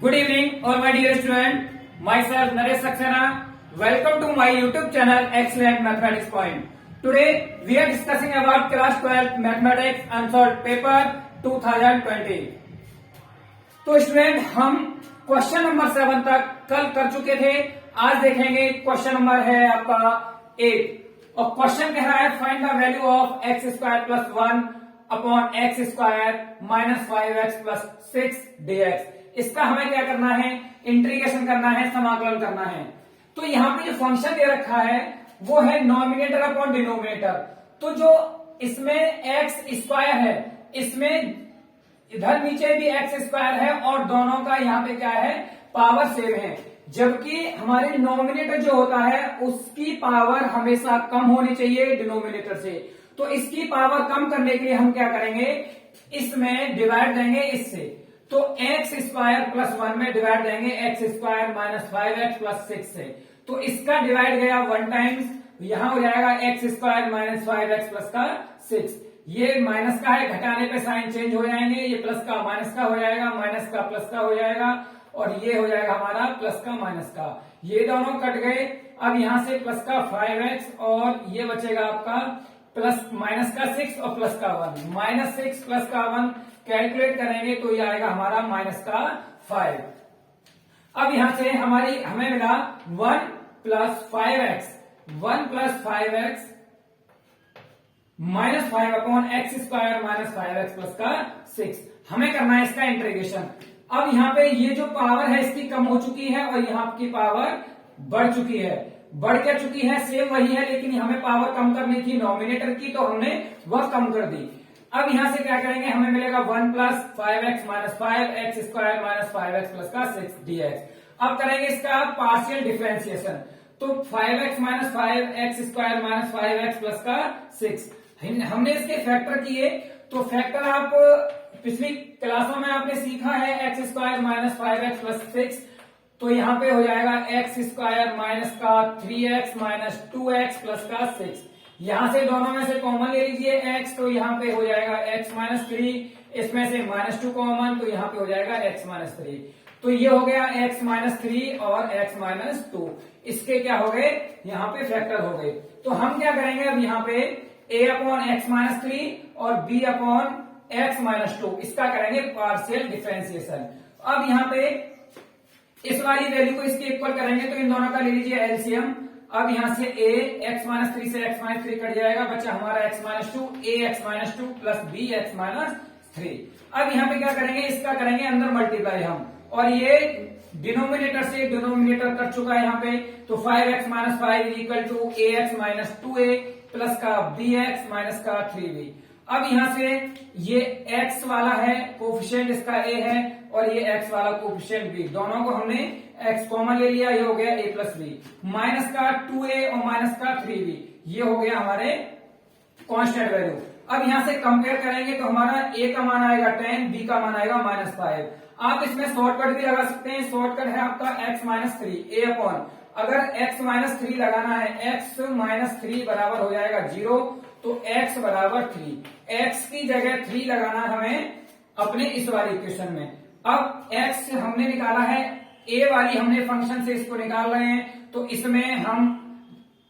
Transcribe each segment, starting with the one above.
Good evening, all my dear student. Myself Naresh Saxena. Welcome to my YouTube channel Excellent Mathematics Point. Today we are discussing about class 12 Mathematics Unsolved Paper 2020. तो student हम question number 7 तक कल कर चुके थे. आज देखेंगे question number है आपका 8 और क्वेश्चन कह रहा है find the value of x square plus 1 upon x square minus 5x plus 6 dx. इसका हमें क्या करना है, इंटीग्रेशन करना है, समाकलन करना है. तो यहाँ पे जो फंक्शन दे रखा है वो है नॉमिनेटर अपॉन डिनोमिनेटर. तो जो इसमें एक्स स्क्वायर है इसमें इधर नीचे भी एक्स स्क्वायर है और दोनों का यहाँ पे क्या है, पावर सेम है. जबकि हमारे डिनोमिनेटर जो होता है उसकी पावर हमेशा कम होनी चाहिए डिनोमिनेटर से. तो इसकी पावर कम करने के लिए हम क्या करेंगे, इसमें डिवाइड देंगे इससे. तो एक्स स्क्वायर प्लस 1 में डिवाइड देंगे x square minus 5x plus 6 से. तो इसका डिवाइड गया 1 टाइम्स, यहां हो जाएगा x square minus 5x plus का 6. ये माइनस का है, घटाने पे साइन चेंज हो जाएंगे, ये प्लस का माइनस का हो जाएगा, माइनस का प्लस का हो जाएगा और ये हो जाएगा हमारा प्लस का माइनस का. ये दोनों कट गए. अब यहां से प्लस का 5x और ये बचेगा आपका प्लस माइनस का 6 और प्लस का 1. माइनस 6 प्लस का 1 कैलकुलेट करेंगे तो ये आएगा हमारा माइनस का 5. अब यहां से हमें मिला 1 plus 5x, 1 plus 5x minus 5 upon x square minus 5x plus का 6. हमें करना है इसका इंटीग्रेशन. अब यहाँ पे ये जो पावर है इसकी कम हो चुकी है और यहाँ की पावर बढ़ चुकी है. बढ़ क्या चुकी है, सेम वही है लेकिन हमें पावर कम करनी थी नॉमिनेटर की तो हमने वह कम कर दी. अब यहां से क्या करेंगे, हमें मिलेगा 1 plus 5x minus 5 x square minus 5x plus का 6 dx. अब करेंगे इसका पार्शियल डिफरेंशिएशन. तो 5x minus 5 x square minus 5x plus का 6 हमने इसके फैक्टर किए. तो फैक्टर आप पिछली क्लासों में आपने सीखा है x square minus 5x plus 6. तो यहाँ पे हो जाएगा एक्स स्क्वायर माइनस का 3x माइनस 2x प्लस का 6. यहां से दोनों में से कॉमन ले लीजिए x, तो यहाँ पे हो जाएगा x माइनस 3, इसमें से माइनस 2 कॉमन तो यहाँ पे हो जाएगा x माइनस 3. तो ये हो गया x माइनस 3 और x माइनस 2. इसके क्या हो गए, यहाँ पे फैक्टर हो गए. तो हम क्या करेंगे, अब यहाँ पे a अपॉन एक्स माइनस 3 और b अपॉन एक्स माइनस 2 इसका करेंगे पार्शियल डिफरेंशिएशन. अब यहाँ पे इस वाली वैल्यू को इसके इक्वल करेंगे तो इन दोनों का ले लीजिए एलसीएम. अब यहां से a x माइनस 3 से x माइनस 3 कट जाएगा, बचा हमारा x minus 2, a x minus 2 plus b x minus 3. अब यहाँ पे क्या करेंगे, इसका करेंगे अंदर मल्टीप्लाई हम, और ये डिनोमिनेटर से डिनोमिनेटर कट चुका है यहाँ पे. तो 5x minus 5 equal to a x minus 2a plus का b x माइनस का 3b. अब यहां से ये x वाला है कोफिशिएंट, इसका a है और ये x वाला कोफिशिएंट b, दोनों को हमने x कॉमन ले लिया, ये हो गया a प्लस b. माइनस का 2a और माइनस का 3b ये हो गया हमारे कांस्टेंट वैल्यू. अब यहां से कंपेयर करेंगे तो हमारा a का मान आएगा 10, b का मान आएगा माइनस 5. आप इसमें शॉर्टकट भी लगा सकते हैं. शॉर्टकट है आपका x माइनस 3 a अपॉन, अगर x माइनस 3 लगाना है x माइनस 3 बराबर हो जाएगा 0, तो x बराबर 3. x की जगह 3 लगाना हमें अपने इस वाली इक्वेशन में. अब x हमने निकाला है, a वाली हमने फंक्शन से इसको निकाल रहे हैं, तो इसमें हम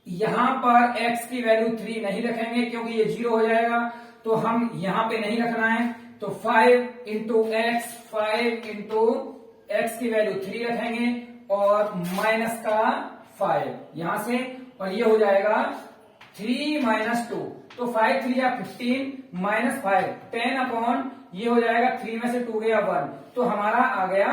यहां पर x की वैल्यू 3 नहीं रखेंगे क्योंकि ये 0 हो जाएगा. तो हम यहां पे नहीं रखना है. तो 5 इंटू एक्स, 5 इंटू एक्स की वैल्यू 3 रखेंगे और माइनस का 5 यहां से, और ये हो जाएगा 3 माइनस 2. तो 5 3 या 15 माइनस 5 10 अपॉन, ये हो जाएगा 3 में से 2 गया 1, तो हमारा आ गया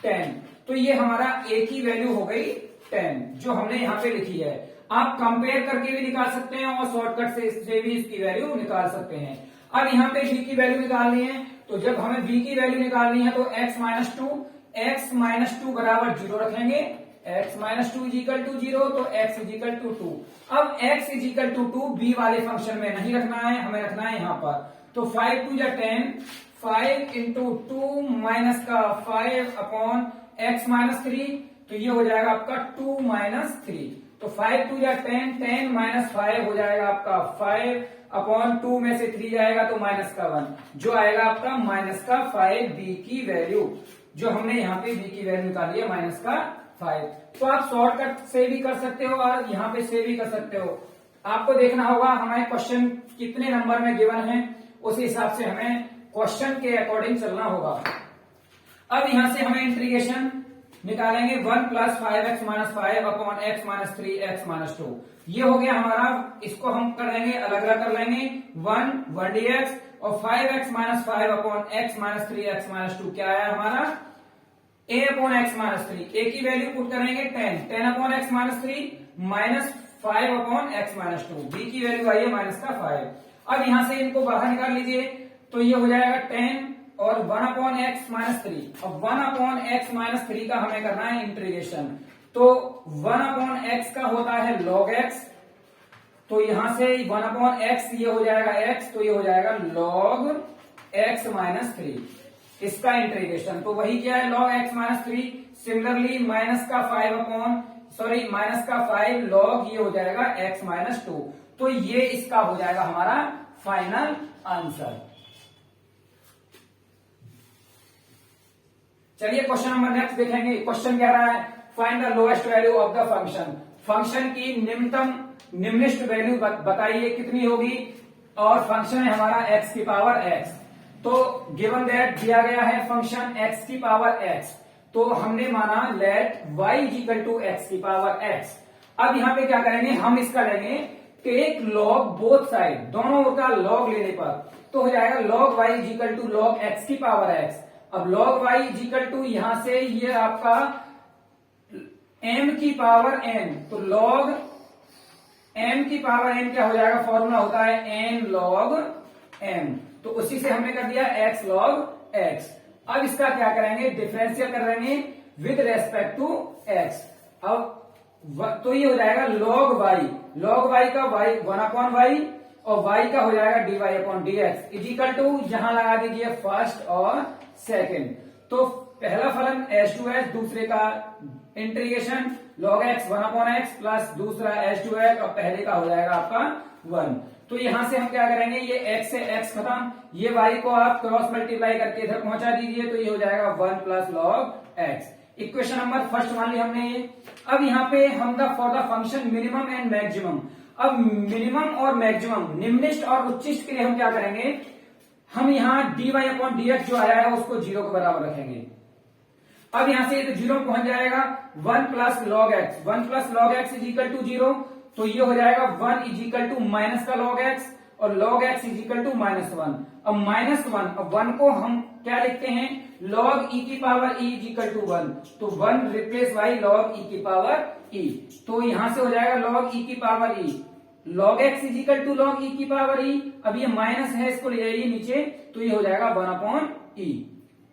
10. तो ये हमारा a की वैल्यू हो गई 10 जो हमने यहाँ पे लिखी है. आप कंपेयर करके भी निकाल सकते हैं और शॉर्टकट से भी इसकी वैल्यू निकाल सकते हैं. अब यहाँ पे b की वैल्यू निकालनी है, तो जब हमें b की वैल्यू निकालनी है तो x माइनस 2 बराबर 0 रखेंगे. x माइनस 2 इजिकल टू 0, तो x इजिकल टू 2. अब x इजिकल टू 2 b वाले फंक्शन में नहीं रखना है, हमें रखना है यहाँ पर. तो 5 2 या 10, 5 इंटू 2 माइनस का 5 अपॉन x माइनस 3, तो ये हो जाएगा आपका 2 माइनस 3. तो 5 2 या 10, 10 माइनस 5 हो जाएगा आपका 5 अपॉन 2 में से 3 जाएगा तो माइनस का 1, जो आएगा आपका माइनस का 5 b की वैल्यू, जो हमने यहाँ पे b की वैल्यू निकाली है -5। तो आप शॉर्टकट से भी कर सकते हो और यहाँ पे से भी कर सकते हो। आपको देखना होगा हमारे क्वेश्चन कितने नंबर में गिवन है, उस हिसाब से हमें क्वेश्चन के अकॉर्डिंग चलना होगा। अब यहां से हमें इंटीग्रेशन निकालेंगे 1 + 5x - 5 अपॉन x - 3x - 2। ये हो गया हमारा। इसको हम कर लेंगे, अलग अलग कर लेंगे। 1 dx और 5x - 5 अपॉन x - 3x - 2 क्या आया हमारा a अपॉन x - 3। a की वैल्यू पुट करेंगे 10 upon x - 3 minus 5 upon x - 2। b की वैल्यू आई है -5। अब यहां से इनको बाहर निकाल लीजिए, तो ये हो जाएगा 10 और 1 अपॉन x - 3। अब 1 अपॉन x - 3 का हमें करना है इंटीग्रेशन। तो 1 अपॉन x का होता है log x, तो यहां से 1 अपॉन x ये हो जाएगा x, तो ये हो जाएगा log x - 3 इसका इंटीग्रेशन। तो वही क्या है log x - 3। सिमिलरली माइनस का 5 log ये हो जाएगा x - 2। तो ये इसका हो जाएगा हमारा फाइनल आंसर। चलिए क्वेश्चन नंबर नेक्स्ट देखेंगे। क्वेश्चन कह रहा है find the lowest value of the function. Function की निम्नतम वैल्यू बताइए कितनी होगी, और फंक्शन है हमारा x की पावर x। तो गिवन दैट दिया गया है फंक्शन x की पावर x, तो हमने माना लेट y = x की पावर x। अब यहां पे क्या करेंगे, हम इसका लेंगे टेक लॉग बोथ साइड, दोनों ओर का लॉग लेने पर तो हो जाएगा log y = log x की पावर x। अब log y = यहां से ये आपका m की पावर n, तो log m की पावर n क्या हो जाएगा, फॉर्मूला होता है n log m, तो उसी से हमने कर दिया x log x। अब इसका क्या करेंगे, डिफरेंशियल कर लेंगे विद रेस्पेक्ट टू x। अब तो ये हो जाएगा log y का y 1 अपॉन y और y का हो जाएगा dy/dx इजिकल टू यहां लगा दीजिए फर्स्ट और सेकंड। तो पहला फलन h2h, दूसरे का integration log x 1 upon x plus दूसरा h2h और पहले का हो जाएगा आपका 1। तो यहां से हम क्या करेंगे, ये x से x खत्म, ये y को आप क्रॉस मल्टीप्लाई करके इधर पहुंचा दीजिए, तो ये हो जाएगा 1 + log x। Equation number first मान ली हमने ये। अब यहाँ पे हम for the function minimum and maximum. अब मिनिमम और मैक्सिमम, निम्नलिखित और उच्चिष्ट के लिए हम क्या करेंगे, हम यहाँ dy/dx जो आया है उसको 0 के बराबर रखेंगे। अब यहां से ये तो 0 पहुंच जाएगा। 1 + log x, 1 + log x = 0, तो ये हो जाएगा 1 = माइनस का log x और log x = -1। अब -1, अब 1 को हम क्या लिखते हैं, log e की पावर e = 1, तो 1 रिप्लेस बाई log e की पावर e, तो यहां से हो जाएगा log e की power e। log x = log e की पावर e, अब ये माइनस है, इसको ले जाइए नीचे, तो ये हो जाएगा 1/e।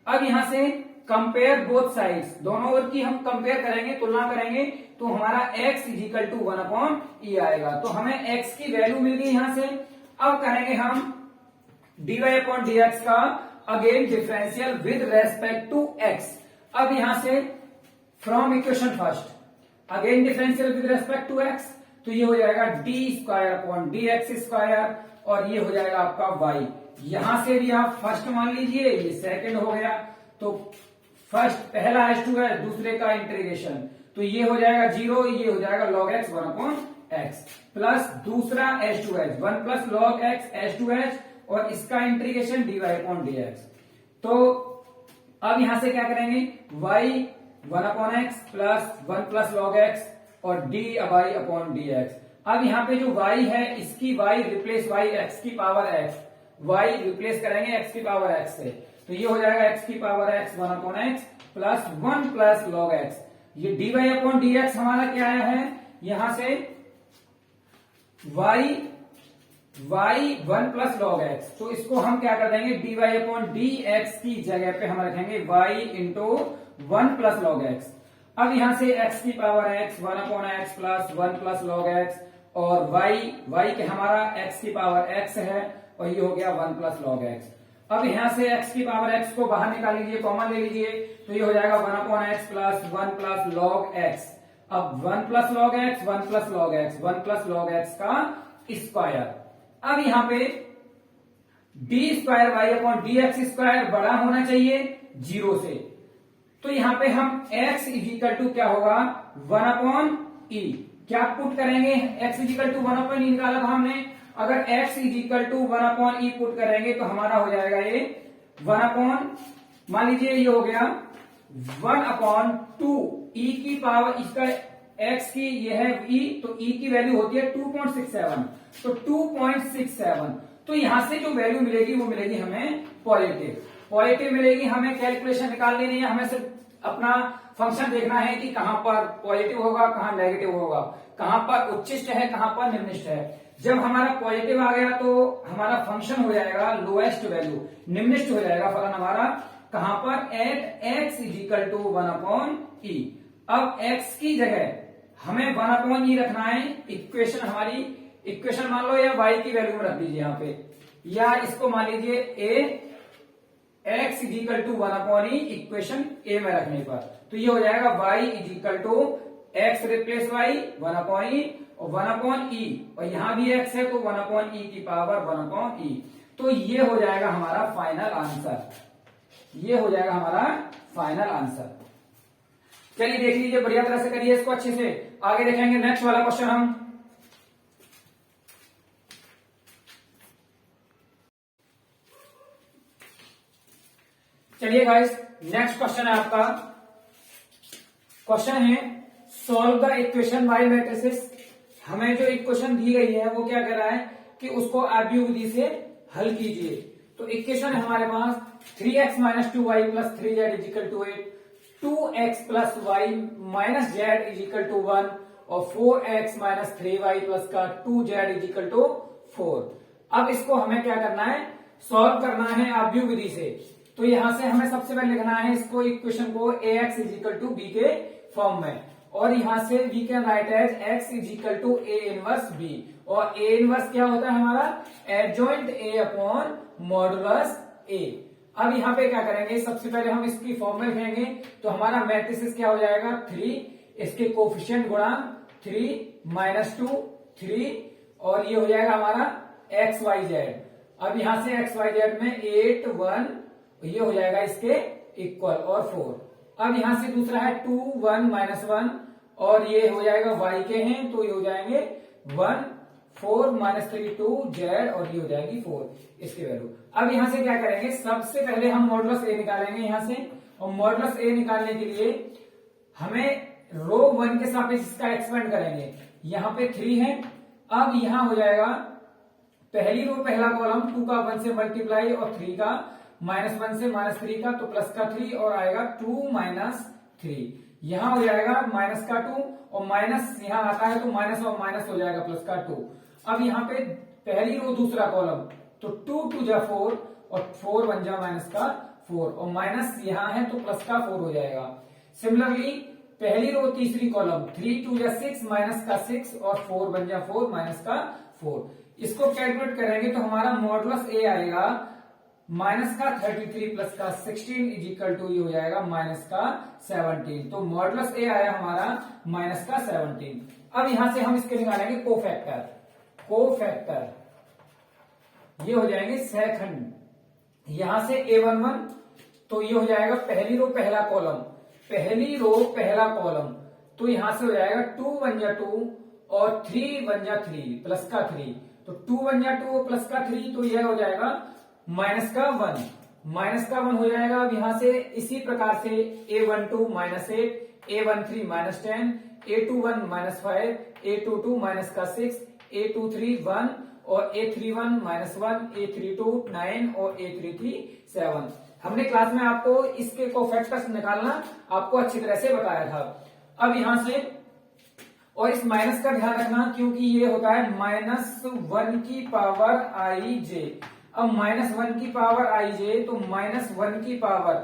अब यहां से कंपेयर बोथ साइड्स, दोनों ओर की हम कंपेयर करेंगे, तुलना करेंगे, तो हमारा x = 1/e आएगा। तो हमें x की वैल्यू मिल गई यहां से। अब करेंगे हम dy/dx का again differential with respect to x। अब यहां से from equation first again differential with respect to x, तो ये हो जाएगा d² और ये हो जाएगा आपका y। यहां से भी आप फर्स्ट मान लीजिए, ये सेकंड हो गया, तो फर्स्ट पहला h2 है, दूसरे का इंटीग्रेशन, तो ये हो जाएगा 0, ये हो जाएगा log x 1/x प्लस दूसरा h2h 1 + log x h2h और इसका इंटीग्रेशन dy/dx। तो अब यहां से क्या करेंगे, y 1/x plus 1 + log x और dy/dx। अब यहाँ पे जो y है, इसकी y रिप्लेस y x की पावर x, y रिप्लेस करेंगे x की पावर x से, तो ये हो जाएगा x की power x 1/x plus 1 + log x। ये dy/dx हमारा क्या आया है, यहां से y 1 + log x, तो इसको हम क्या कर देंगे, dy/dx की जगह पे हम रखेंगे y × 1 + log x। अब यहां से x की power x 1/x plus 1 + log x और y के हमारा x की पावर x है और ये हो गया 1 + log x। अब यहां से x की पावर x को बाहर निकाल लीजिए, कॉमन ले लीजिए, तो ये हो जाएगा 1/x प्लस 1 + log x। अब 1 + log x 1 + log x 1 + log x का स्क्वायर। अब यहां पे d² y/dx² बड़ा होना चाहिए 0 से, तो यहाँ पे हम x इजिकल टू क्या होगा 1/e, क्या पुट करेंगे, x इजिकल टू 1/e निकाला था हमने, अगर x equal to 1/e put करेंगे तो हमारा हो जाएगा ये 1 मान लीजिए ये हो गया 1/2 e की पावर, इसका x की ये है e, तो e की वैल्यू होती है 2.67, तो 2.67, तो यहां से जो वैल्यू मिलेगी वो मिलेगी हमें पॉजिटिव मिलेगी। हमें कैलकुलेशन निकालनी नहीं है, हमें सिर्फ अपना फंक्शन देखना है कि कहां पर पॉजिटिव होगा, कहां नेगेटिव होगा, कहां पर उच्चिष्ट है, कहां पर निम्निष्ट है। जब हमारा पॉजिटिव आ गया तो हमारा फंक्शन हो जाएगा लोएस्ट वैल्यू, निम्निष्ट हो जाएगा फलन हमारा, कहां पर eight x equal to 1/e। अब x की जगह हमें 1/e रखना है, इक्वेशन हमारी इक्वेशन मान लो या y की वैल्यू में रख दीजिए यहाँ पे, या इसको मान लीजिए a x equal to 1/e equation a में रखने पर, तो ये हो जाएगा y equal to x replace y 1/e और 1/e, और यहां भी x है तो 1/e की पावर 1/e, तो ये हो जाएगा हमारा फाइनल आंसर, ये हो जाएगा हमारा फाइनल आंसर। चलिए देख लीजिए, बढ़िया तरह से करिए इसको अच्छे से, आगे देखेंगे नेक्स्ट वाला क्वेश्चन हम। चलिए गाइस, नेक्स्ट क्वेश्चन है आपका, क्वेश्चन है solve the equation by matrices. हमें जो इक्वेशन दी गई है वो क्या कह रहा है कि उसको आव्यूह विधि से हल कीजिए। तो इक्वेशन है हमारे पास 3x minus 2y plus 3z equal to 8, 2x plus y minus z equal to 1 और 4x माइनस 3y प्लस का 2z इजिकल टू 4। अब इसको हमें क्या करना है, सॉल्व करना है आव्यूह विधि से। तो यहां से हमें सबसे पहले लिखना है इसको, इक्वेशन को ax इजिकल टू b के फॉर्म में, और यहां से we can write as x equal to a inverse b, और a इनवर्स क्या होता है हमारा adjoint a upon modulus a। अब यहाँ पे क्या करेंगे, सबसे पहले हम इसकी फॉर्म में लिखेंगे, तो हमारा मैट्रिसेस क्या हो जाएगा 3, इसके कोफिशिएंट गुणा 3 माइनस 2 3, और ये हो जाएगा हमारा एक्स वाई जेड। अब यहां से एक्स वाई जेड में 8 1, ये हो जाएगा इसके इक्वल और 4। अब यहां से दूसरा है 2 1 माइनस 1, और ये हो जाएगा y के हैं तो ये हो जाएंगे 1 4 माइनस 3 2 जेड, और ये हो जाएगी 4 इसकी वैल्यू। अब यहां से क्या करेंगे, सबसे पहले हम मॉडुलस ए निकालेंगे यहां से, और मॉडुलस ए निकालने के लिए हमें रो 1 के सापेक्ष इसका एक्सपेंड करेंगे। यहाँ पे 3 है, अब यहां हो जाएगा पहली रो पहला कॉलम 2 का 1 से मल्टीप्लाई और 3 का -1 से -3 का, तो प्लस का 3 और आएगा 2 माइनस 3, यहां हो जाएगा माइनस का 2, और माइनस यहां आता है तो माइनस और माइनस हो जाएगा प्लस का 2। अब यहाँ पे पहली रो दूसरा कॉलम, तो 2 2 जा 4 और 4 1 जा माइनस का 4, और माइनस यहां है तो प्लस का 4 हो जाएगा। सिमिलरली पहली रो तीसरी कॉलम 3 2 जा 6 माइनस का 6 और 4 1 जा 4 माइनस का 4। इसको कैलकुलेट करेंगे तो हमारा मॉडुलस ए आएगा माइनस का 33 प्लस का 16 इजिकल टू ये हो जाएगा माइनस का 17। तो मॉडुलस ए आया हमारा माइनस का 17। अब यहां से हम इसके निकालेंगे कोफैक्टर ये हो जाएंगे सेकंड, यहां से a11, तो ये हो जाएगा पहली रो पहला कॉलम, तो यहां से हो जाएगा 2 1 जा 2 और 3 1 जा 3 प्लस का 3, तो 2 1 जा 2 प्लस का 3, तो यह हो जाएगा माइनस का 1 हो जाएगा। अब यहां से इसी प्रकार से a12 minus 8, a13 minus 10, a21 minus 5, a22 minus का 6, a23 1 और a31 माइनस 1, a32 9 और a33 7। हमने क्लास में आपको इसके कोफैक्टर्स निकालना आपको अच्छी तरह से बताया था। अब यहां से, और इस माइनस का ध्यान रखना क्योंकि ये होता है -1 की पावर आई जे। अब -1 की पावर आई जे, तो -1 की पावर,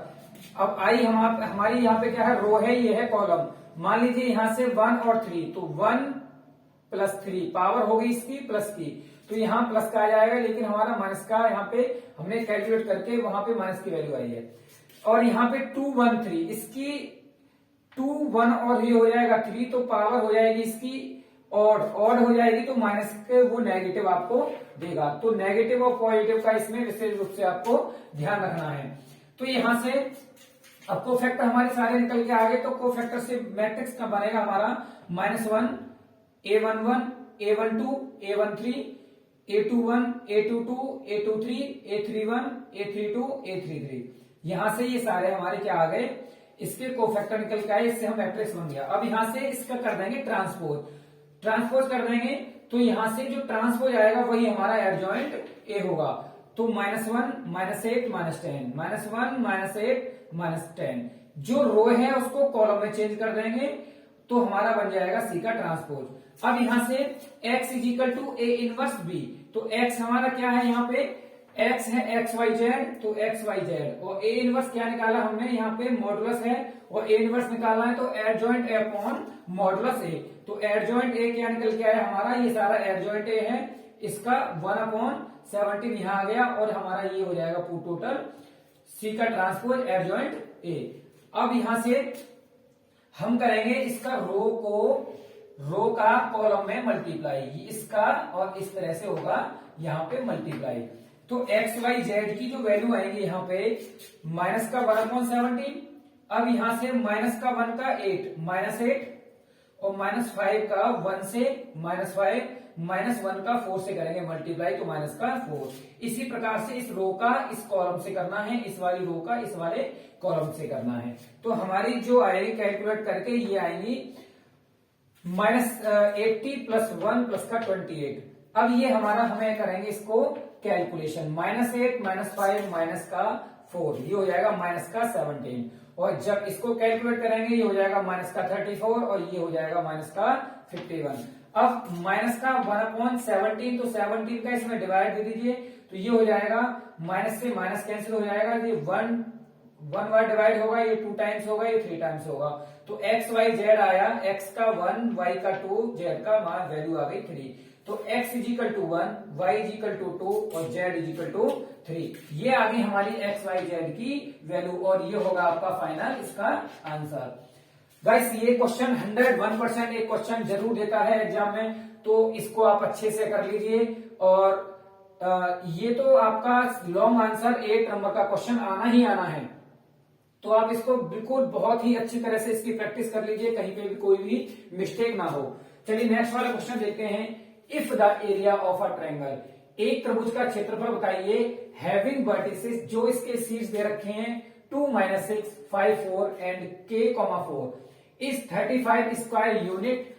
अब आई हमारी यहाँ पे क्या है, रो है, ये है कॉलम। मान लीजिए यहां से 1 और 3, तो 1 प्लस 3 पावर हो गई इसकी प्लस की, तो यहाँ प्लस का आ जाएगा, लेकिन हमारा माइनस का यहाँ पे हमने कैलकुलेट करके वहां पे माइनस की वैल्यू आई है। और यहाँ पे 2 1 3, इसकी 2 1 और ये हो जाएगा 3, तो पावर हो जाएगी इसकी ऑड हो जाएगी, तो माइनस के वो नेगेटिव आपको देगा। तो नेगेटिव और पॉजिटिव का इसमें विशेष रूप से आपको ध्यान रखना है। तो यहां से अब कोफैक्टर हमारे सारे निकल के आ गए, तो कोफैक्टर से मैट्रिक्स का बनेगा हमारा -1 A11 A12 A13 A21 A22 A23 A31 A32 A33। यहां से ये सारे हमारे क्या आ गए, इसके कोफैक्टर निकल के आए, इससे हम मैट्रिक्स बन गया। अब यहां से इसका कर देंगे ट्रांसपोज कर देंगे, तो यहां से जो ट्रांसपोज आएगा वही हमारा एडजॉइंट ए होगा। तो -1 -8 -10 -1 -8 -10, जो रो है उसको कॉलम में चेंज कर देंगे, तो हमारा बन जाएगा सी का ट्रांसपोज। अब यहां से x equal to A inverse B, तो x हमारा क्या है, यहाँ पे x है XYZ, तो XYZ, और ए इनवर्स क्या निकाला हमने, यहाँ पे मॉडुलस है, और ए इनवर्स निकालना है तो एडजॉइंट ए अपॉन मॉडुलस ए। तो एडजॉइंट ए क्या निकल के आया हमारा, ये सारा एडजॉइंट ए है, इसका 1/17 यहां आ गया, और हमारा ये हो जाएगा टोटल सी का ट्रांसपोज एडजॉइंट ए। अब यहां से हम करेंगे इसका रो का कॉलम में मल्टीप्लाई, इसका और इस तरह से होगा यहाँ पे मल्टीप्लाई। तो XYZ की जो वैल्यू आएगी यहाँ पे माइनस का 1/17, अब यहां से माइनस का 1 का 8 -8, और -5 का 1 से -5 -1 का 4 से करेंगे मल्टीप्लाई, तो माइनस का 4। इसी प्रकार से इस रो का इस कॉलम से करना है, इस वाली रो का इस वाले कॉलम से करना है। तो हमारी जो आएगी कैलकुलेट करके ये आएगी -80 + 1 + का 28। अब ये हमारा हमें करेंगे इसको कैलकुलेशन, -8 -5 माइनस का 4, ये हो जाएगा माइनस का 17, और जब इसको कैलकुलेट करेंगे ये हो जाएगा माइनस का 34, और ये हो जाएगा माइनस का 51। अब माइनस का 1/17, तो 17 का इसमें डिवाइड दे दीजिए, तो ये हो जाएगा माइनस से माइनस कैंसिल हो जाएगा, ये 1 बार डिवाइड होगा, ये 2 टाइम्स होगा, ये 3 टाइम्स होगा। तो XYZ आया, x का 1, y का 2, z का वैल्यू आ गई 3। तो x equal to 1, y equal to 2, और z इजिकल टू 3। ये आ गई हमारी XYZ की वैल्यू, और ये होगा आपका फाइनल इसका आंसर। गाइस ये क्वेश्चन 101% एक क्वेश्चन जरूर देता है एग्जाम में, तो इसको आप अच्छे से कर लीजिए। और ये तो आपका लॉन्ग आंसर 8 नंबर का क्वेश्चन आना ही आना है, तो आप इसको बिल्कुल बहुत ही अच्छी तरह से इसकी प्रैक्टिस कर लीजिए, कहीं पे भी कोई भी मिस्टेक ना हो। चलिए नेक्स्ट वाला क्वेश्चन देखते हैं। If the area of a triangle, एक त्रिभुज का क्षेत्रफल बताइए हैविंग वर्टिसेस, जो इसके शीर्ष दे रखे हैं 2 - 6 5 4 and k, 4 is 35 square unit,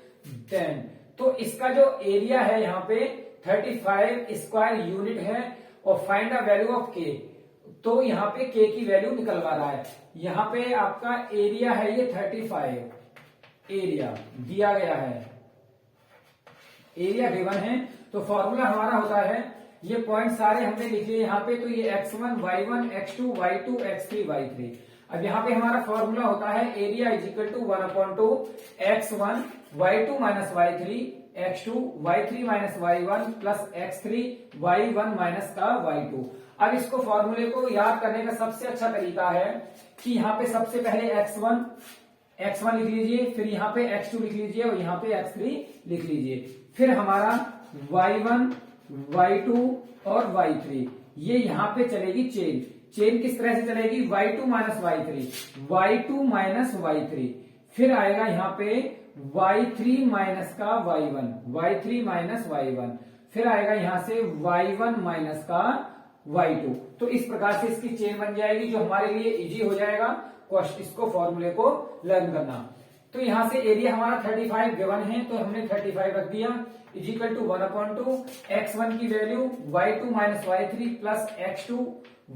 then तो इसका जो एरिया है यहाँ पे 35 स्क्वायर यूनिट है, और find the value of k, तो यहाँ पे k की वैल्यू निकलवा रहा है। यहाँ पे आपका एरिया है ये 35, एरिया दिया गया है, एरिया गिवन है। तो फॉर्मूला हमारा होता है, ये पॉइंट सारे हमने लिख लिए यहाँ पे, तो ये x1 y1 x2 y2 x3 y3। अब यहाँ पे हमारा फॉर्मूला होता है area equal to 1/2 x1 y2 - y3 x2 y3 - y1 plus x3 y1 minus का y2। अब इसको फॉर्मूले को याद करने का सबसे अच्छा तरीका है कि यहाँ पे सबसे पहले x1 लिख लीजिए, फिर यहाँ पे x2 लिख लीजिए, और यहाँ पे x3 लिख लीजिए, फिर हमारा y1 y2 और y3, ये यहाँ पे चलेगी चेन किस तरह से चलेगी, y2 - y3, फिर आएगा यहाँ पे y3 माइनस का y1, फिर आएगा यहाँ से y1 माइनस का y2। तो इस प्रकार से इसकी चेन बन जाएगी, जो हमारे लिए इजी हो जाएगा इसको फॉर्मूले को लर्न करना। तो यहां से एरिया हमारा 35 गिवन है, तो हमने 35 रख दिया, इजिकल टू 1/2 x1 की value y2 - y3 plus x2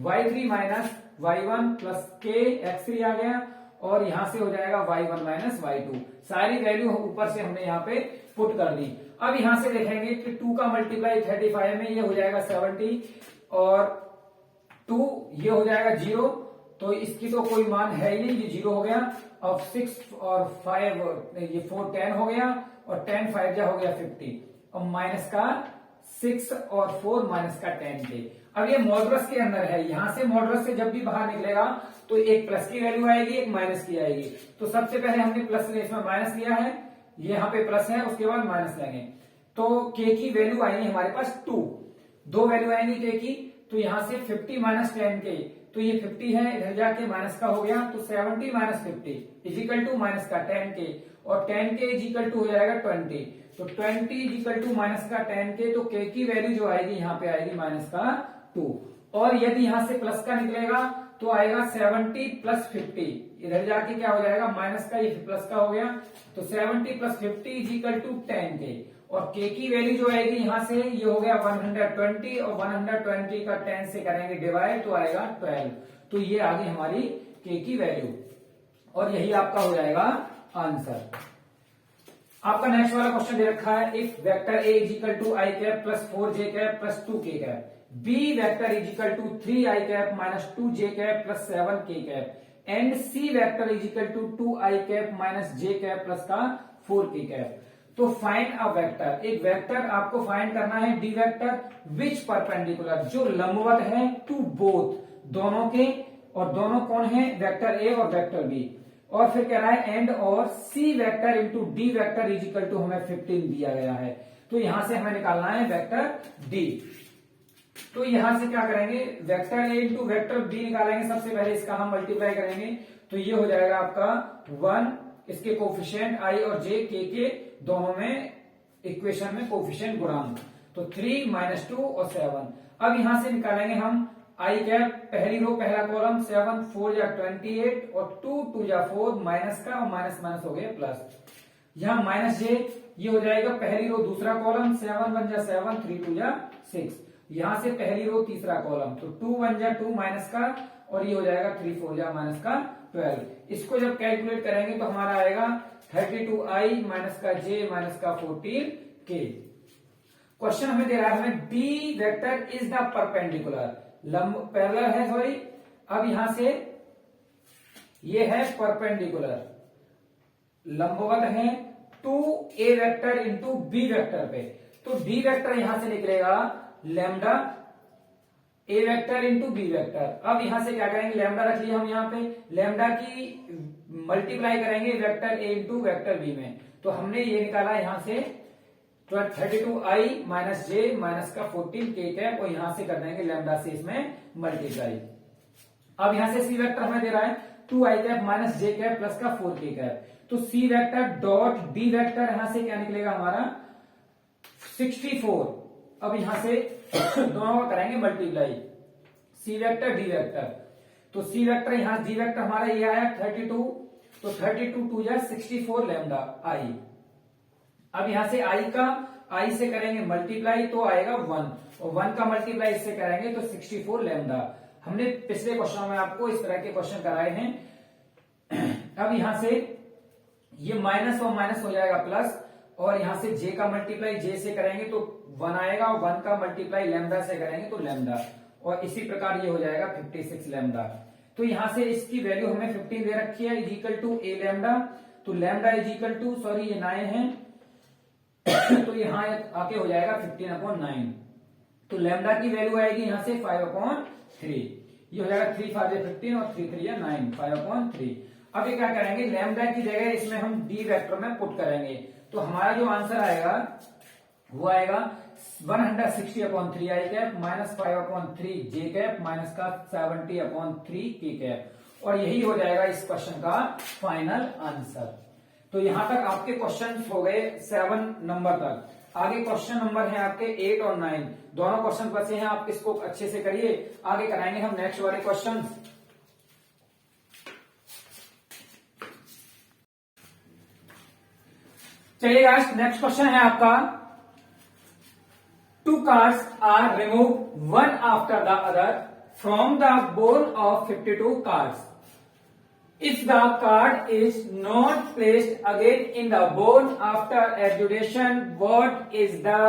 y3 - y1 plus k x3 आ गया, और यहां से हो जाएगा y1 - y2। सारी वैल्यू ऊपर से हमने यहाँ पे पुट कर दी। अब यहां से देखेंगे कि 2 का मल्टीप्लाई 35 में, ये हो जाएगा 70, और 2 ये हो जाएगा 0, तो इसकी तो कोई मान है ही नहीं, ये 0 हो गया। अब 6 और 5 ये 4 10 हो गया, और 10 5 जा हो गया 50, और माइनस का 6 और 4 माइनस का 10 के। अब ये मॉडुलस के अंदर है, यहां से मॉडुलस से जब भी बाहर निकलेगा तो एक प्लस की वैल्यू आएगी, एक माइनस की आएगी। तो सबसे पहले हमने प्लस इसमें माइनस लिया है, ये यहाँ पे प्लस है, उसके बाद माइनस लेंगे, तो k की वैल्यू आएगी हमारे पास 2 वैल्यू आएंगी k की, तो यहां से 50 - 10 के तो ये 50 है, इधर जाके माइनस का हो गया, तो 70 माइनस 50 इजिकल टू माइनस का 10k, और 10k इजिकल टू हो जाएगा 20, तो 20 इजिकल टू माइनस का 10k, तो k की वैल्यू जो आएगी यहाँ पे आएगी माइनस का 2, और यदि यहां से प्लस का निकलेगा तो आएगा 70 प्लस 50, इधर जाके क्या हो जाएगा माइनस का, ये प्लस का हो गया, तो 70 प्लस 50 इजिकल टू 10k, और k की वैल्यू जो आएगी यहां से ये हो गया 120, और 120 का 10 से करेंगे डिवाइड तो आएगा 12, तो ये आ गई हमारी k की वैल्यू, और यही आपका हो जाएगा आंसर। आपका नेक्स्ट वाला क्वेश्चन दे रखा है, if vector a is equal to I cap plus 4j cap plus 2k cap, b vector is equal to 3i cap minus 2j cap plus 7k cap, and c vector is equal to 2i cap minus j cap plus का 4k cap. तो find a vector, एक vector आपको find करना है D vector which perpendicular, जो लंबवत है to both, दोनों के, और दोनों कौन है वेक्टर ए और वेक्टर बी, और फिर कह रहा है एंड और C vector into D vector is equal to हमें 15 दिया गया है, तो यहां से हमें निकालना है वेक्टर डी। तो यहां से क्या करेंगे, vector A into vector B निकालेंगे, सबसे पहले इसका हम मल्टीप्लाई करेंगे, तो ये हो जाएगा आपका 1, इसके कोफिशिएंट आई और जे के दोनों में इक्वेशन में कोफिशिएंट गुणांक, तो 3 माइनस 2 और 7। अब यहां से निकालेंगे हम आई कैप, पहली रो पहला कॉलम 7 4 या 28 और 2 2 या 4, माइनस का और माइनस माइनस हो गया प्लस, यहां माइनस जे, ये हो जाएगा पहली रो दूसरा कॉलम 7 1 जा 7 3 2 या 6, यहां से पहली रो तीसरा कॉलम, तो 2 1 जा 2 माइनस का, और ये हो जाएगा 3 4 जा माइनस का 12। इसको जब कैलकुलेट करेंगे तो हमारा आएगा 32i माइनस का j माइनस का 14k। क्वेश्चन हमें दे रहा है हमें D vector is the perpendicular, parallel है सॉरी, अब यहां से ये है परपेंडिकुलर, लंबवत है to A vector into B vector पे, तो डी वेक्टर यहां से निकलेगा lambda A vector into B vector. अब यहां से क्या करेंगे, लैम्डा रख लिया हम यहाँ पे, लैम्डा की मल्टीप्लाई करेंगे vector A into vector B में, तो हमने ये निकाला यहां से 32i माइनस जे माइनस का 14k कैप, और यहां से कर देंगे लैम्डा से इसमें मल्टीप्लाई। अब यहां से सी वेक्टर हमें दे रहा है 2i कैप माइनस जे कैप प्लस का 4k कैप, तो C vector dot D vector यहां से क्या निकलेगा हमारा 64। अब यहां से दोनों का करेंगे multiply, C vector D vector, तो सी वेक्टर यहां डी वेक्टर हमारा ये आया 32, तो 32 2 या 64 लैम्डा आई। अब यहां से आई से करेंगे मल्टीप्लाई तो आएगा 1, और 1 का मल्टीप्लाई इससे करेंगे तो 64 लैम्डा। हमने पिछले क्वेश्चन में आपको इस तरह के क्वेश्चन कराए हैं। अब यहां से ये माइनस और माइनस हो जाएगा प्लस, और यहां से जे का मल्टीप्लाई जे से करेंगे तो 1 आएगा, और 1 का मल्टीप्लाई लैम्डा से करेंगे तो लैम्डा, और इसी प्रकार ये हो जाएगा 56 लैम्डा। तो यहां से इसकी वैल्यू हमें 15 दे रखी है, is equal to A lambda, तो lambda is equal to sorry ये 9 है, तो यहां आके हो जाएगा 15/9, तो लैम्डा की वैल्यू आएगी यहां से 5/3, ये हो जाएगा 3 5 15 और 3 3 या 9 5/3। अब ये क्या करेंगे, लैम्डा की जगह इसमें हम डी वेक्टर में पुट करेंगे, तो हमारा जो आंसर आएगा वो आएगा 160/3 आई कैप माइनस 5/3 जे कैप माइनस का 70/3 के कैप, और यही हो जाएगा इस क्वेश्चन का फाइनल आंसर। तो यहां तक आपके क्वेश्चन हो गए 7 नंबर तक। आगे क्वेश्चन नंबर है आपके 8 और 9, दोनों क्वेश्चन बचे हैं, आप इसको अच्छे से करिए, आगे कराएंगे हम नेक्स्ट वाले क्वेश्चन। चलिए गाइस, नेक्स्ट क्वेश्चन है आपका, 2 cards are removed one after the other from the board of 52 cards. If the card is not placed again in the board after adjudication, what is the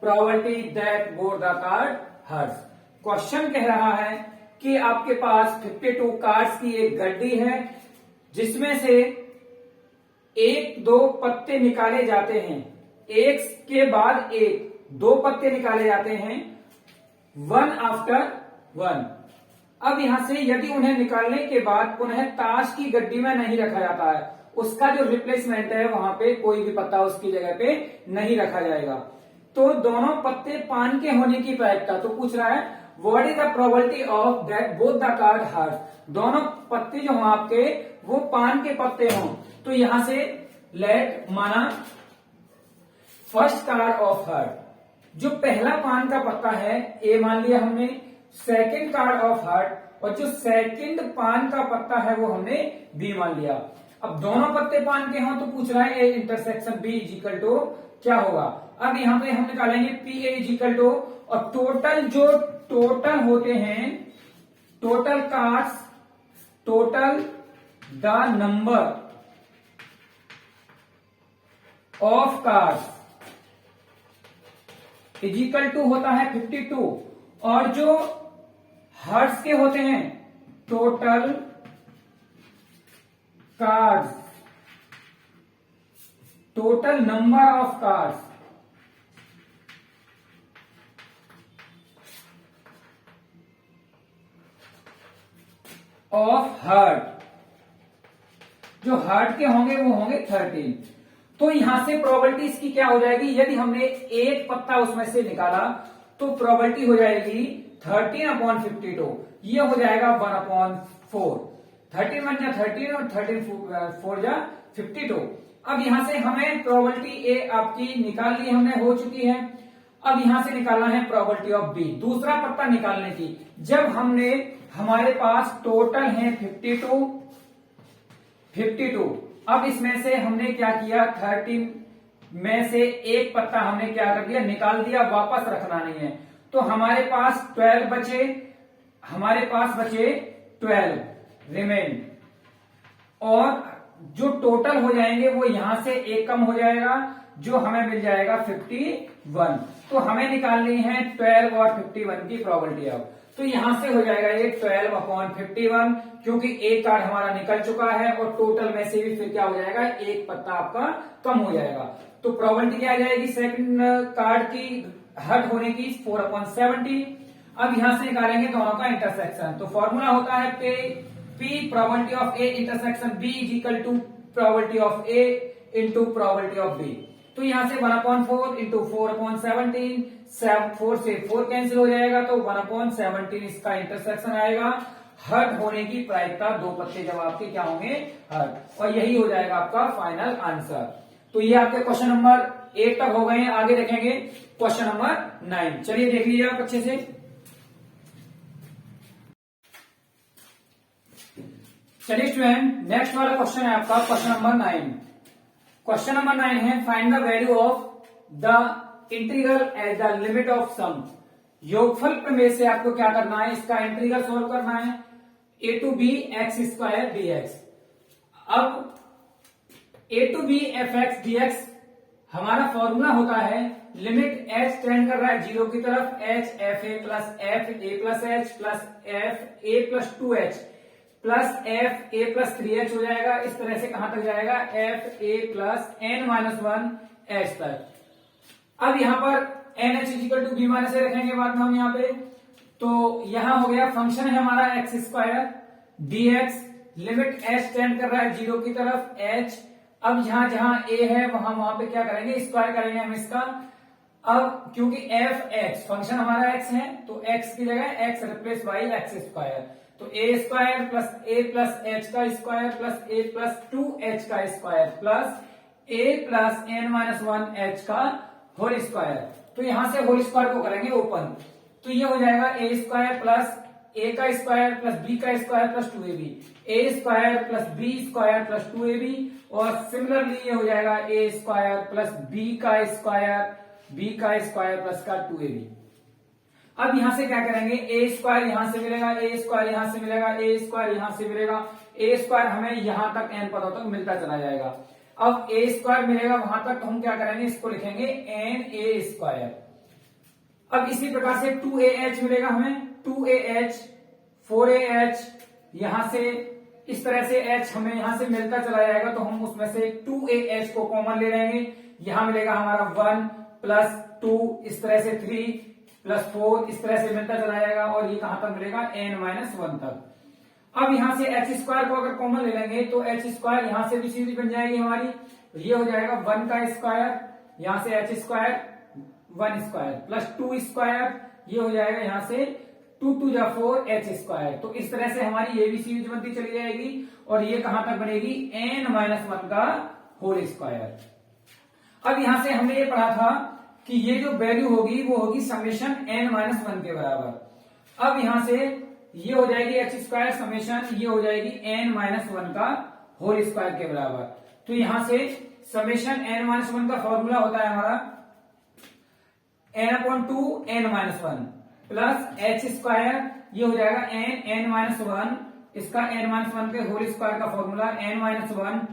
probability that both the card hers? Question कह रहा है कि आपके पास 52 cards की एक गड्डी है, जिसमें से 1-2 पत्ते निकाले जाते हैं, एक के बाद एक 2 पत्ते निकाले जाते हैं, 1 आफ्टर 1। अब यहां से यदि उन्हें निकालने के बाद पुनः ताश की गड्डी में नहीं रखा जाता है, उसका जो रिप्लेसमेंट है वहां पे कोई भी पत्ता उसकी जगह पे नहीं रखा जाएगा। तो दोनों पत्ते पान के होने की प्रायिकता, तो पूछ रहा है what is the probability of that both the card heart, दोनों पत्ते जो हों आपके वो पान के पत्ते हों। तो यहां से लेट माना फर्स्ट कार्ड ऑफ हर्ट, जो पहला पान का पत्ता है ए मान लिया हमने, सेकंड कार्ड ऑफ हर्ट और जो सेकंड पान का पत्ता है वो हमने बी मान लिया। अब दोनों पत्ते पान के हों तो पूछ रहा है A intersection B is equal to क्या होगा। अब यहां पे हम निकालेंगे P A is equal to, और टोटल जो टोटल होते हैं, total cards, total the number of cards is equal to होता है 52, और जो हर्ट्स के होते हैं total cards, total number of cards of heart, जो हर्ट के होंगे वो होंगे 13। तो यहां से प्रोबेबिलिटी इसकी क्या हो जाएगी, यदि हमने एक पत्ता उसमें से निकाला तो प्रोबेबिलिटी हो जाएगी 13/52, ये हो जाएगा 1/4, 13 1 जा 13 और 13 4 जा 52। अब यहां से हमें प्रोबेबिलिटी ए आपकी निकाल ली हमने, हो चुकी है। अब यहां से निकालना है प्रोबेबिलिटी ऑफ बी, दूसरा पत्ता निकालने की। जब हमने, हमारे पास टोटल है 52, अब इसमें से हमने क्या किया, 13 में से एक पत्ता हमने क्या कर दिया, निकाल दिया, वापस रखना नहीं है। तो हमारे पास 12 बचे, हमारे पास बचे 12 रिमेन, और जो टोटल हो जाएंगे वो यहां से एक कम हो जाएगा, जो हमें मिल जाएगा 51। तो हमें निकालनी है 12 और 51 की प्रोबेबिलिटी। अब तो यहां से हो जाएगा ये 12/51, क्योंकि एक कार्ड हमारा निकल चुका है और टोटल में से भी फिर क्या हो जाएगा, एक पत्ता आपका कम हो जाएगा। तो प्रोबेबिलिटी क्या आ जाएगी सेकंड कार्ड की हर्ट होने की, 4/70। अब यहां से निकालेंगे दोनों का इंटरसेक्शन। तो फॉर्मूला होता है P probability of A intersection B is equal to probability of A into probability of B. तो यहां से 1/4 इंटू 4/17, 4 से 4 कैंसिल हो जाएगा, तो 1/17 इसका इंटरसेक्शन आएगा। हर्ट होने की प्रायिकता, दो पत्ते जब आपके क्या होंगे, हर्ट, और यही हो जाएगा आपका फाइनल आंसर। तो ये आपके क्वेश्चन नंबर 8 तक हो गए हैं। आगे देखेंगे क्वेश्चन नंबर 9। चलिए देख लीजिए आप अच्छे से। चलिए स्टूडेंट, नेक्स्ट वाला क्वेश्चन है आपका क्वेश्चन नंबर 9। क्वेश्चन नंबर 9 है find the value of the integral at the limit of sum. योगफल प्रमेय से आपको क्या करना है, इसका इंटीग्रल सोल्व करना है, a to b x² dx। अब a to b fx dx हमारा फॉर्मूला होता है, लिमिट h टेंड कर रहा है 0 की तरफ, h fa plus f a plus h plus f a plus 2h plus f a plus 3h हो जाएगा। इस तरह से कहां तक जाएगा, f a plus n-1 h तक। अब यहां पर nh is equal to B minus A रखेंगे बाद में हम यहाँ पे। तो यहां हो गया फंक्शन है हमारा x² dx, limit h tend कर रहा है 0 की तरफ, h। अब जहां जहां a है वहां पे क्या करेंगे, स्क्वायर करेंगे हम इसका। अब क्योंकि f(x) फंक्शन हमारा x है, तो x की जगह x रिप्लेस बाई x², तो a² plus a plus h का square plus a plus 2h का square plus a plus n-1 h का होल स्क्वायर। तो यहां से होल स्क्वायर को करेंगे ओपन, तो ये हो जाएगा a² प्लस a का स्क्वायर प्लस b का square plus 2ab, a² plus b² plus 2ab, और सिमिलरली ये हो जाएगा a² प्लस b का स्क्वायर प्लस का 2ab। अब यहां से क्या करेंगे, a² यहां से मिलेगा, a² यहां से मिलेगा, a² यहां से मिलेगा, a² हमें यहां तक n पदों तक मिलता चला जाएगा। अब a² मिलेगा वहां तक, तो हम क्या करेंगे, इसको लिखेंगे na²। अब इसी प्रकार से 2ah मिलेगा हमें, 2ah 4ah, यहां से इस तरह से h हमें यहां से मिलता चला जाएगा, तो हम उसमें से 2ah को कॉमन ले लेंगे। यहां मिलेगा हमारा 1 प्लस 2, इस तरह से 3 प्लस 4, इस तरह से मिलता चला जाएगा, और ये कहां तक मिलेगा, n-1 तक। अब यहां से h² को अगर कॉमन ले लेंगे तो h² यहां से भी सीधी बन जाएगी हमारी, तो ये हो जाएगा 1 का स्क्वायर, यहां से h² 1 स्क्वायर प्लस 2 स्क्वायर, ये हो जाएगा यहां से 2 2 जा 4 h स्क्वायर। तो इस तरह से हमारी एबीसी बनती चली जाएगी और ये कहां तक बनेगी, n-1 का होल स्क्वायर। अब यहां से हमने ये पढ़ा था कि ये जो वैल्यू होगी वो होगी समेशन n-1 के बराबर। अब यहां से ये हो जाएगी h स्क्वायर समेशन, ये हो जाएगी n-1 का होल स्क्वायर के बराबर। तो यहां से समेशन n-1 का फॉर्मूला होता है हमारा n/2 n-1 plus h square, ये हो जाएगा n-1, इसका n-1 के होल स्क्वायर का फॉर्मूला n-1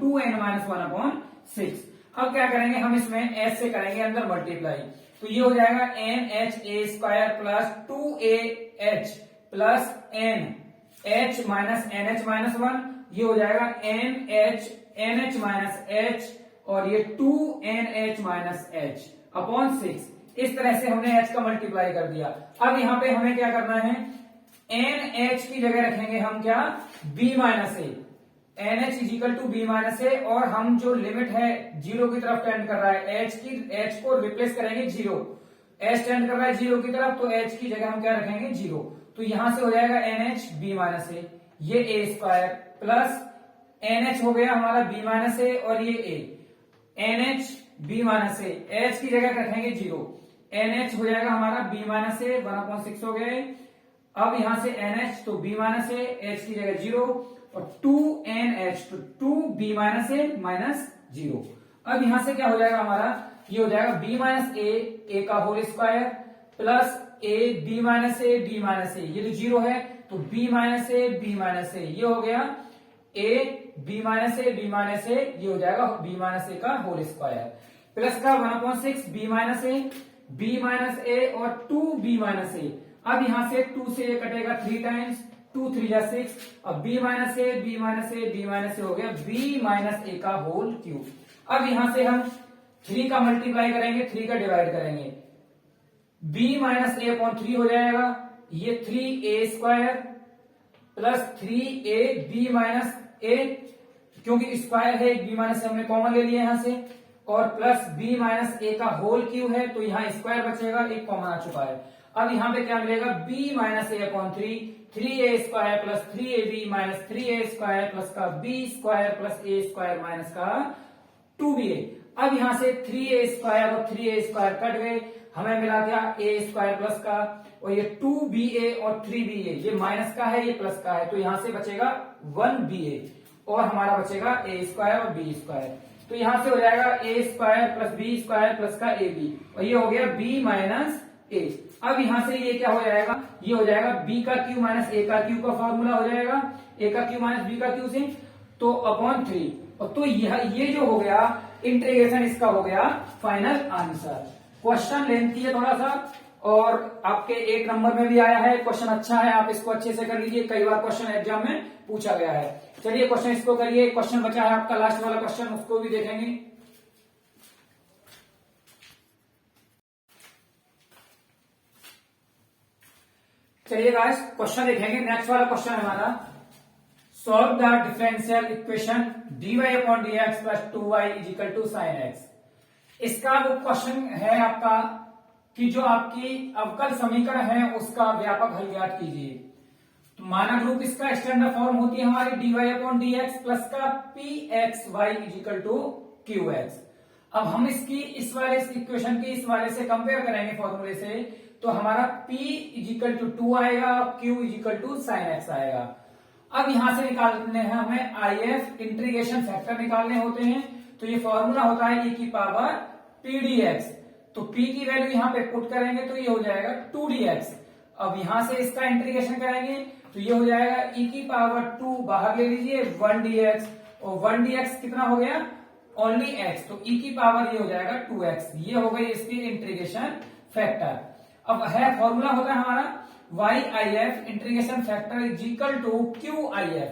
2n-1/6। अब क्या करेंगे हम, इसमें h से करेंगे अंदर मल्टीप्लाई, तो ये हो जाएगा n-h square plus 2ah plus n-h minus nh-1, ये हो जाएगा nh माइनस h और ये 2nh-h अपॉन 6। इस तरह से हमने h का मल्टीप्लाई कर दिया। अब यहाँ पे हमें क्या करना है, nh की जगह रखेंगे हम क्या, b minus A, nh is equal to b minus A, और हम जो लिमिट है जीरो की तरफ टेंड कर रहा है, h को रिप्लेस करेंगे जीरो, h टेंड कर रहा है जीरो की तरफ, तो h की जगह हम क्या रखेंगे, जीरो। तो यहां से हो जाएगा nh b माइनस ए, ये a स्क्वायर प्लस nh हो गया हमारा b माइनस ए और ये a, nh b minus A, h की जगह रखेंगे जीरो, nh हो जाएगा हमारा b माइनस ए 1/6 हो गए। अब यहां से nh तो b माइनस ए, h की जगह जीरो और 2nh तो 2b माइनस ए माइनस जीरो। अब यहां से क्या हो जाएगा हमारा, ये हो जाएगा b माइनस ए का whole square plus a b minus A, ये तो जीरो है तो b माइनस ए, ये हो गया a b माइनस ए, ये हो जाएगा b माइनस ए का होल स्क्वायर प्लस का 1/6 b माइनस ए और 2b माइनस ए। अब यहां से 2 से ये कटेगा 3 टाइम्स, 2 3 जा 6, अब b माइनस ए हो गया b माइनस ए का होल क्यूब। अब यहां से हम 3 का मल्टीप्लाई करेंगे, 3 का डिवाइड करेंगे, b माइनस ए अपॉन 3 हो जाएगा, ये 3a square plus 3a b minus A, क्योंकि स्क्वायर है b माइनस हमने कॉमन ले लिया यहां से, और प्लस b माइनस ए का होल क्यूब है तो यहाँ स्क्वायर बचेगा, एक कॉमन आ चुका है। अब यहाँ पे क्या मिलेगा, b minus A upon 3a square plus 3ab minus 3a square plus का b square plus a square minus का 2ba। अब यहाँ से 3a स्क्वायर और 3a स्क्वायर कट गए, हमें मिला क्या a स्क्वायर प्लस का, और ये 2ba और 3ba, ये माइनस का है ये प्लस का है, तो यहां से बचेगा 1ba और हमारा बचेगा a स्क्वायर और b स्क्वायर। तो यहां से हो जाएगा a square plus b square plus का ab, और ये हो गया b माइनस a। अब यहां से ये क्या हो जाएगा, ये हो जाएगा b का क्यू माइनस a का क्यू का फॉर्मूला हो जाएगा, a का क्यू माइनस b का क्यू से, तो अपॉन 3, और तो ये जो हो गया इंटीग्रेशन, इसका हो गया फाइनल आंसर। क्वेश्चन लेंथी है थोड़ा सा, और आपके 1 नंबर में भी आया है क्वेश्चन, अच्छा है, आप इसको अच्छे से कर लीजिए, कई बार क्वेश्चन एग्जाम में पूछा गया है। चलिए क्वेश्चन इसको करिए, क्वेश्चन बचा है आपका लास्ट वाला क्वेश्चन, उसको भी देखेंगे। चलिए गाइस क्वेश्चन देखेंगे, नेक्स्ट वाला क्वेश्चन हमारा, solve the differential equation dy upon dx plus 2y is equal to sine x। इसका वो क्वेश्चन है आपका कि जो आपकी अवकल समीकरण है उसका व्यापक हल ज्ञात कीजिए। तो मानक रूप इसका स्टैंडर्ड फॉर्म होती है हमारी dy अपॉन dx प्लस का pxy is equal to qx। अब हम इसकी इस वाले इक्वेशन की इस वाले से कंपेयर करेंगे फॉर्मूले से, तो हमारा p इज इक्वल टू 2 आएगा, q is equal to sine x आएगा। अब यहां से निकालने हैं हमें if इंटीग्रेशन फैक्टर निकालने होते हैं, तो ये फॉर्मूला होता है e की पावर pdx। तो p की वैल्यू यहाँ पे पुट करेंगे तो ये हो जाएगा 2dx। अब यहां से इसका इंटीग्रेशन करेंगे तो ये हो जाएगा e की पावर 2, बाहर ले लीजिए 1dx, और 1dx कितना हो गया, ओनली x, तो e की पावर ये हो जाएगा 2x। ये हो गई इसकी इंटीग्रेशन फैक्टर। अब है फॉर्मूला होता है हमारा YIF integration factor is equal to QIF,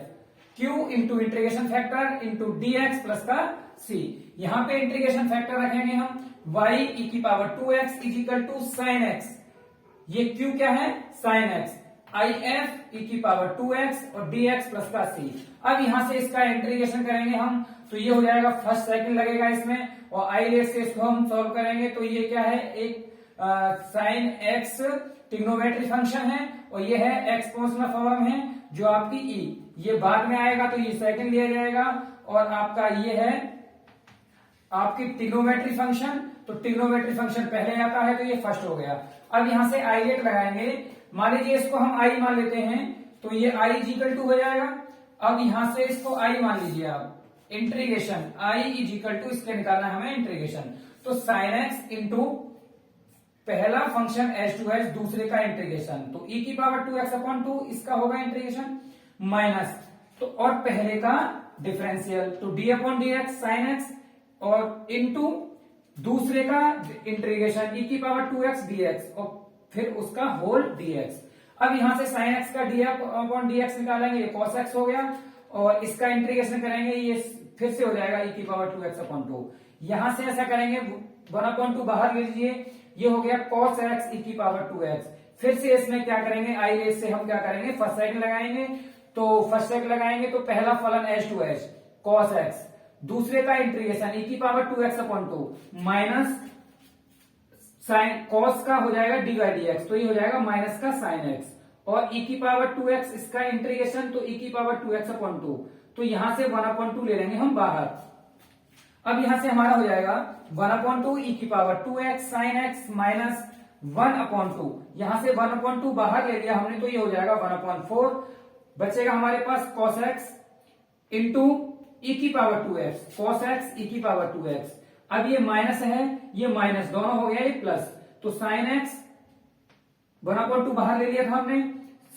Q into integration factor into dx plus का c। यहाँ पे इंटीग्रेशन फैक्टर रखेंगे हम y e की power 2x is equal to sine x, ये Q क्या है साइन x, IF e की पावर 2x और dx प्लस का c। अब यहां से इसका इंटीग्रेशन करेंगे हम, तो ये हो जाएगा फर्स्ट साइकिल लगेगा इसमें, और आई रेस से इसको हम सॉल्व करेंगे, तो ये क्या है, एक साइन एक्स ट्रिग्नोमेट्री फंक्शन है और ये है एक्सपोनेंशियल फॉर्म है जो आपकी ई, ये बाद में आएगा तो ये सेकंड लिया जाएगा। और आपका ये है आपकी ट्रिग्नोमेट्री फंक्शन, तो ट्रिग्नोमेट्री फंक्शन पहले आता है तो ये फर्स्ट हो गया। अब यहां से आई लेट लगाएंगे, मान लीजिए इसको हम आई मान लेते हैं तो ये आई इजिकल टू हो जाएगा। अब यहां से इसको आई मान लीजिए आप, इंटीग्रेशन आई इजिकल टू इसके निकालना है हमें इंटीग्रेशन, तो साइन एक्स इंटू पहला फंक्शन एच टू एच, दूसरे का इंटीग्रेशन, तो ई की पावर 2x/2 इसका होगा इंटीग्रेशन माइनस, तो और पहले का डिफरेंशियल तो d/dx साइन एक्स और इंटू दूसरे का इंटीग्रेशन ई की पावर 2x dx और फिर उसका होल dx। अब यहां से साइन एक्स का d/dx निकालेंगे, ये cos x हो गया और इसका इंटीग्रेशन करेंगे, ये फिर से हो जाएगा ई की पावर 2x/2। यहां से ऐसा करेंगे 1/2 बाहर ले लीजिए, ये हो गया cos x ई की पावर 2x। फिर से इसमें क्या करेंगे, आई रेस से हम क्या करेंगे फर्स्ट साइड लगाएंगे, तो फर्स्ट साइड लगाएंगे तो पहला फलन h2h cos x, दूसरे का इंटीग्रेशन ई की power 2x/2 minus sine cos का हो जाएगा dy/dx, तो ये हो जाएगा माइनस का साइन x और ई की पावर 2x इसका इंटीग्रेशन तो ई की पावर 2x/2, तो यहां से 1/2 ले लेंगे हम बाहर। अब यहां से हमारा हो जाएगा 1/2 ई की power 2x sine x minus 1/2, यहां से 1/2 बाहर ले लिया हमने तो ये हो जाएगा 1/4, बचेगा हमारे पास cos x इंटू ई की power 2x cos x E की पावर 2x। अब ये माइनस है, ये माइनस दोनों हो गया ये प्लस, तो साइन x 1/2 बाहर ले लिया था हमने,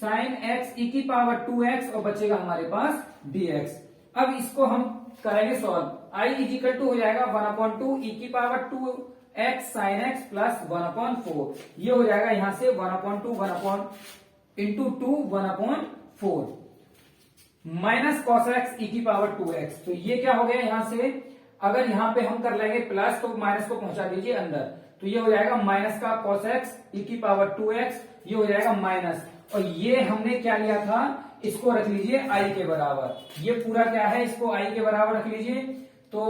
साइन x ई की पावर 2x और बचेगा हमारे पास dx। अब इसको हम करेंगे सॉल्व, i इजिकल टू हो जाएगा 1/2 ई की power 2x sine x plus 1/4, ये हो जाएगा यहां से 1/2 into 2 1/4 minus cos x E की पावर 2x, तो ये क्या हो गया यहां से, अगर यहां पे हम कर लेंगे प्लस तो माइनस को पहुंचा दीजिए अंदर, तो ये हो जाएगा माइनस का cos x ई की पावर 2x, ये हो जाएगा माइनस, और ये हमने क्या लिया था, इसको रख लीजिए i के बराबर, ये पूरा क्या है इसको i के बराबर रख लीजिए, तो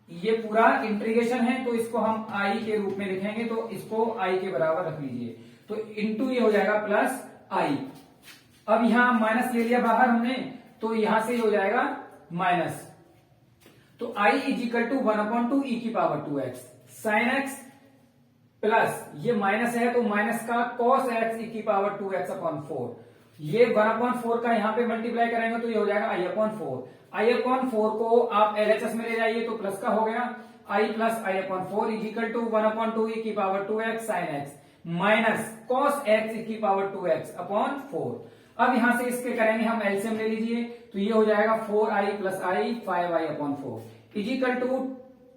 ये पूरा इंटीग्रेशन है तो इसको हम i के रूप में लिखेंगे, तो इसको i के बराबर रख लीजिए, तो इंटू ये हो जाएगा प्लस i। अब यहां माइनस ले लिया बाहर हमने, तो यहां से हो जाएगा माइनस, तो i इजिकल टू 1/2 ई की power 2x sine x plus ये माइनस है तो माइनस का cos x ई की पावर 2x/4, ये 1/4 का यहां पे मल्टीप्लाई करेंगे तो ये हो जाएगा i/4, i/4 को आप LHS में ले जाइए तो प्लस का हो गया, i plus i/4 equal to 1/2 E की power 2x sine x minus cos x E की पावर 2x/4। अब यहां से इसके करेंगे हम एलसीएम ले लीजिए, तो ये हो जाएगा 4i plus i 5i/4 equal to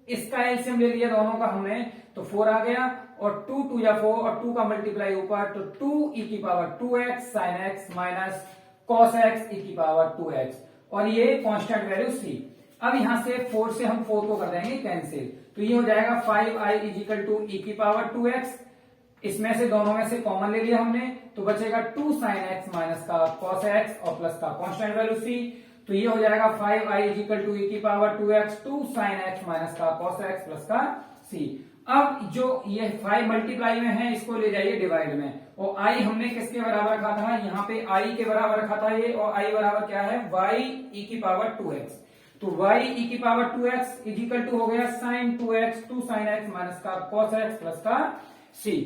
इसका एलसीएम ले लिया दोनों का हमने, तो 4 आ गया और 2 2 या 4 और 2 का मल्टीप्लाई ऊपर, तो 2 ई की power 2x sine x minus cos x E की पावर 2x और ये कांस्टेंट वैल्यू c। अब यहां से 4 से हम 4 को कर देंगे कैंसिल, तो ये हो जाएगा 5i इजिकल टू ई की पावर 2x, इसमें से दोनों में से कॉमन ले लिया हमने, तो बचेगा 2 साइन x माइनस का cos x और प्लस का कांस्टेंट वैल्यू c, तो ये हो जाएगा 5i इजिकल टू ई की power 2x 2 sine x minus का cos x प्लस का c। अब जो ये 5 मल्टीप्लाई में है इसको ले जाइए डिवाइड में, और i हमने किसके बराबर रखा था, यहाँ पे i के बराबर रखा था ये, और i बराबर क्या है y ई की पावर 2x, तो y ई की पावर 2x इजिकल टू हो गया sine 2x 2 sine x minus का cos x प्लस का c।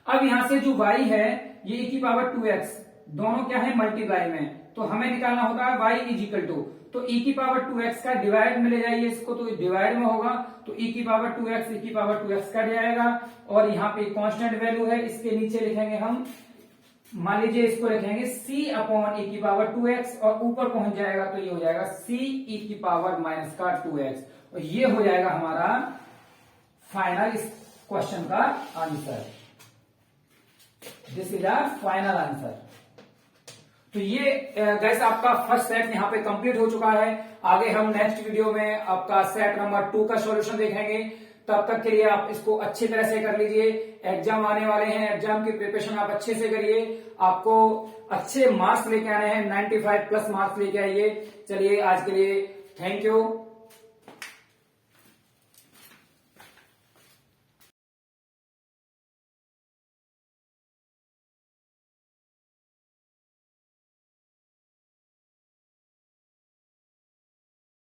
अब यहां से जो y है ये ई की पावर 2x, दोनों क्या है मल्टीप्लाई में, तो हमें निकालना होगा y इजिकल टू, तो ई की पावर 2x का डिवाइड में ले जाइए इसको, तो डिवाइड में होगा तो ई की पावर 2x ई की पावर 2x कट जाएगा, और यहाँ पे कांस्टेंट वैल्यू है इसके नीचे लिखेंगे हम, मान लीजिए इसको लिखेंगे c अपॉन ई की पावर 2x और ऊपर पहुंच जाएगा तो ये हो जाएगा c ई की पावर माइनस का 2x, और ये हो जाएगा हमारा फाइनल इस क्वेश्चन का answer. This is our final answer. तो ये गाइस आपका फर्स्ट सेट यहाँ पे कंप्लीट हो चुका है। आगे हम नेक्स्ट वीडियो में आपका सेट नंबर 2 का सॉल्यूशन देखेंगे। तब तक के लिए आप इसको अच्छी तरह से कर लीजिए, एग्जाम आने वाले हैं, एग्जाम की प्रिपरेशन आप अच्छे से करिए, आपको अच्छे मार्क्स लेके आने हैं, 95 प्लस मार्क्स लेके आइए। चलिए आज के लिए थैंक यू।